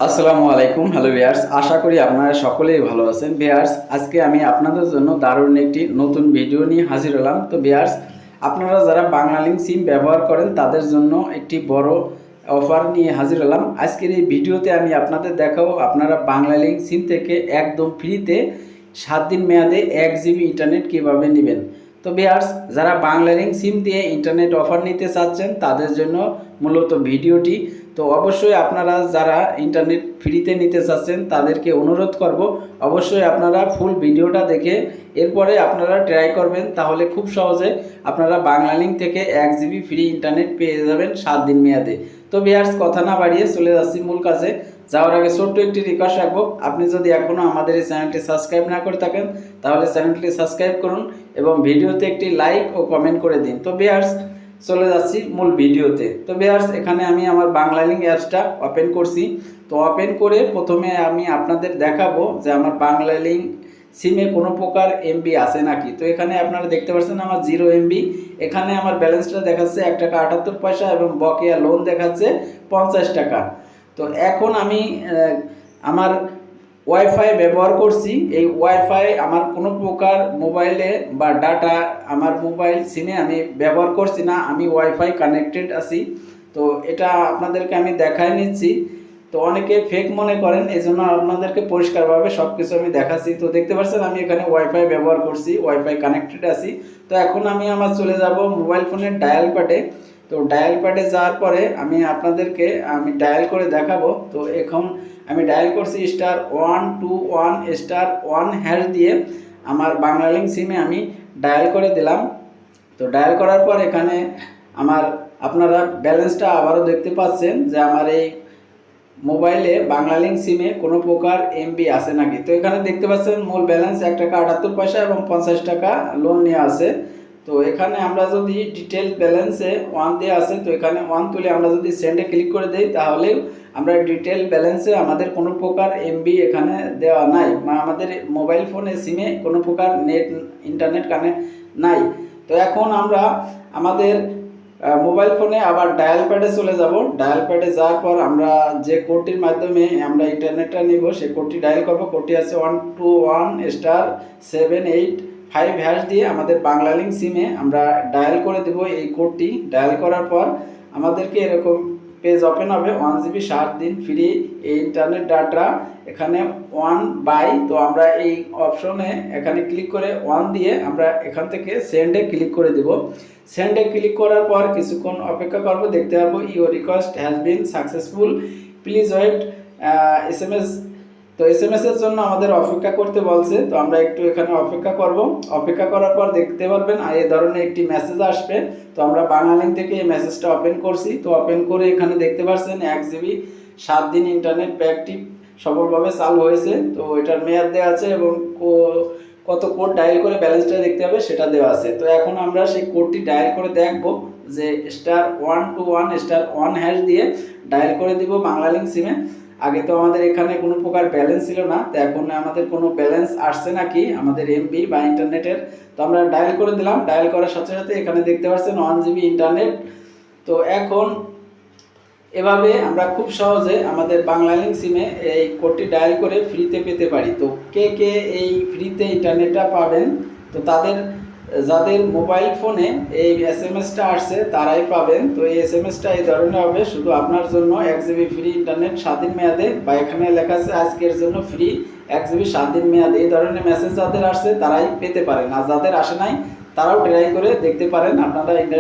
আসসালামু আলাইকুম। Hello viewers, আশা করি আপনারা সকলেই ভালো আছেন। ভিউয়ার্স, আজকে আমি আপনাদের জন্য দারুণ একটি নতুন ভিডিও নিয়ে হাজির হলাম। তো ভিউয়ার্স, আপনারা যারা বাংলালিংক সিম ব্যবহার করেন তাদের জন্য একটি বড় অফার নিয়ে হাজির হলাম। আজকের এই ভিডিওতে আমি আপনাদের দেখাবো আপনারা বাংলালিংক সিম থেকে একদম ফ্রিতে 7 দিন মেয়াদে 1 জিবি ইন্টারনেট কীভাবে নেবেন। তো ভিউয়ার্স, যারা বাংলালিংক সিম দিয়ে ইন্টারনেট অফার নিতে চাচ্ছেন তাদের জন্য মূলত ভিডিওটি। তো অবশ্যই আপনারা যারা ইন্টারনেট ফ্রিতে নিতে চাচ্ছেন তাদেরকে অনুরোধ করব, অবশ্যই আপনারা ফুল ভিডিওটা দেখে এরপরে আপনারা ট্রাই করবেন, তাহলে খুব সহজে আপনারা বাংলালিংক থেকে 1 জিবি ফ্রি ইন্টারনেট পেয়ে যাবেন 7 দিন মেয়াদে। তো ভিউয়ার্স, কথা না বাড়িয়ে চলে যাচ্ছি মূল কাজে। যাওয়ার আগে ছোট্ট একটি রিকোয়েস্ট রাখবো, আপনি যদি এখনও আমাদের এই চ্যানেলটি সাবস্ক্রাইব না করে থাকেন তাহলে চ্যানেলটি সাবস্ক্রাইব করুন এবং ভিডিওতে একটি লাইক ও কমেন্ট করে দিন। তো ভিউয়ার্স, চলে যাচ্ছি মূল ভিডিওতে। তো ভিউয়ার্স, এখানে আমি আমার বাংলালিংক অ্যাপসটা ওপেন করছি। তো ওপেন করে প্রথমে আমি আপনাদের দেখাবো যে আমার বাংলালিংক সিমে কোনো প্রকার এমবি আছে নাকি। তো এখানে আপনারা দেখতে পাচ্ছেন আমার 0 এমবি। এখানে আমার ব্যালেন্সটা দেখাচ্ছে 1 টাকা 78 পয়সা এবং বকেয়া লোন দেখাচ্ছে 50 টাকা। তো এখন আমি আমার ওয়াইফাই ব্যবহার করছি। এই ওয়াইফাই আমার কোনো প্রকার মোবাইলে বা ডাটা আমার মোবাইল সিমে আমি ব্যবহার করছি না, আমি ওয়াইফাই কানেক্টেড আছি। তো এটা আপনাদেরকে আমি দেখাই নিচ্ছি। তো অনেকে ফেক মনে করেন, এই জন্য আপনাদেরকে পরিষ্কারভাবে সব কিছু আমি দেখাচ্ছি। তো দেখতে পাচ্ছেন আমি এখানে ওয়াইফাই ব্যবহার করছি, ওয়াইফাই কানেক্টেড আছি। তো এখন আমি আমার চলে যাব মোবাইল ফোনের ডায়াল প্যাডে। তো ডায়াল প্যাডে যাওয়ার পরে আমি আপনাদেরকে ডায়াল করে দেখাবো। তো এখন আমি ডায়াল করছি *121*1# দিয়ে আমার বাংলালিংক সিমে আমি ডায়াল করে দিলাম। তো ডায়াল করার পর এখানে আপনারা ব্যালেন্সটা আবারও দেখতে পাচ্ছেন যে আমার এই মোবাইলে বাংলালিংক সিমে কোনো প্রকার এমবি আছে নাকি। তো এখানে দেখতে পাচ্ছেন মূল ব্যালেন্স 1 টাকা 78 পয়সা এবং 50 টাকা লোন নিয়ে আছে। তো এখানে আমরা যদি ডিটেল ব্যালেন্সে 1 দেওয়া আছে, তো এখানে 1 তুলে আমরা যদি সেন্ডে ক্লিক করে দেই তাহলে আমরা ডিটেল ব্যালেন্সে আমাদের কোনো প্রকার এমবি এখানে দেওয়া নাই, আমাদের মোবাইল ফোনে সিমে কোনো প্রকার নেট ইন্টারনেট কানেক্ট নাই। তো এখন আমরা আমাদের মোবাইল ফোনে আবার ডায়াল প্যাডে চলে যাব। ডায়াল প্যাডে যাওয়ার পর আমরা যে কোডটির মাধ্যমে আমরা ইন্টারনেটটা নিব সেই কোডটি ডায়াল করব। কোডটি আছে 121*785# দিয়ে আমাদের বাংলালিংক সিমে আমরা ডায়াল করে দেব এই কোডটি। ডায়াল করার পর আমাদেরকে এরকম পেজ ওপেন হবে, 1 জিবি 7 দিন ফ্রি ইন্টারনেট ডাটা, এখানে 1 বাই। তো আমরা এই অপশনে এখানে ক্লিক করে 1 দিয়ে আমরা এখান থেকে সেন্ডে ক্লিক করে দেব। সেন্ডে ক্লিক করার পর কিছুক্ষণ অপেক্ষা করব, দেখতে পাবো your request has been successful, please wait SMS। তো SMS এর জন্য আমাদের অপেক্ষা করতে বলছে, তো আমরা একটু এখানে অপেক্ষা করব। অপেক্ষা করার পর দেখতে পারবেন এই ধরনের একটি মেসেজ আসবে। তো আমরা বাংলালিংক থেকে এই মেসেজটা ওপেন করছি। তো ওপেন করে এখানে দেখতে পাচ্ছেন 1 জিবি 7 দিন ইন্টারনেট প্যাকটি সফলভাবে চালু হয়েছে। তো এটার মেয়াদ দেওয়া আছে এবং কত কোড ডায়াল করে ব্যালেন্সটা দেখতে হবে সেটা দেওয়া আছে। তো এখন আমরা সেই কোডটি ডায়াল করে দেখব যে *121*1# দিয়ে ডায়াল করে দিব বাংলালিংক সিমে। আগে তো আমাদের এখানে কোনো প্রকার ব্যালেন্স ছিল না, তো এখন আমাদের কোনো ব্যালেন্স আসছে নাকি আমাদের এমবি বা ইন্টারনেটের। তো আমরা ডায়াল করে দিলাম। ডায়াল করার সাথে সাথে এখানে দেখতে পাচ্ছেন 1 জিবি ইন্টারনেট। তো এখন এভাবে আমরা খুব সহজে আমাদের বাংলালিংক সিমে এই কোডটি ডায়াল করে ফ্রিতে পেতে পারি। তো কে কে এই ফ্রিতে ইন্টারনেটটা পাবেন, তো যাদের মোবাইল ফোনে এই SMS-টা আসছে তারাই পাবেন। তো এই SMS-টা এই ধরনের হবে, শুধু আপনার জন্য 1 জিবি ফ্রি ইন্টারনেট 7 দিন মেয়াদে, বা এখানে লেখা আছে আজকের জন্য ফ্রি 1 জিবি 7 দিন মেয়াদে। এই ধরনের মেসেজ যাদের আসছে তারাই পেতে পারেন, আর যাদের আসে নাই তারাও ট্রাই করে দেখতে পারেন আপনারা ইন্টারনেট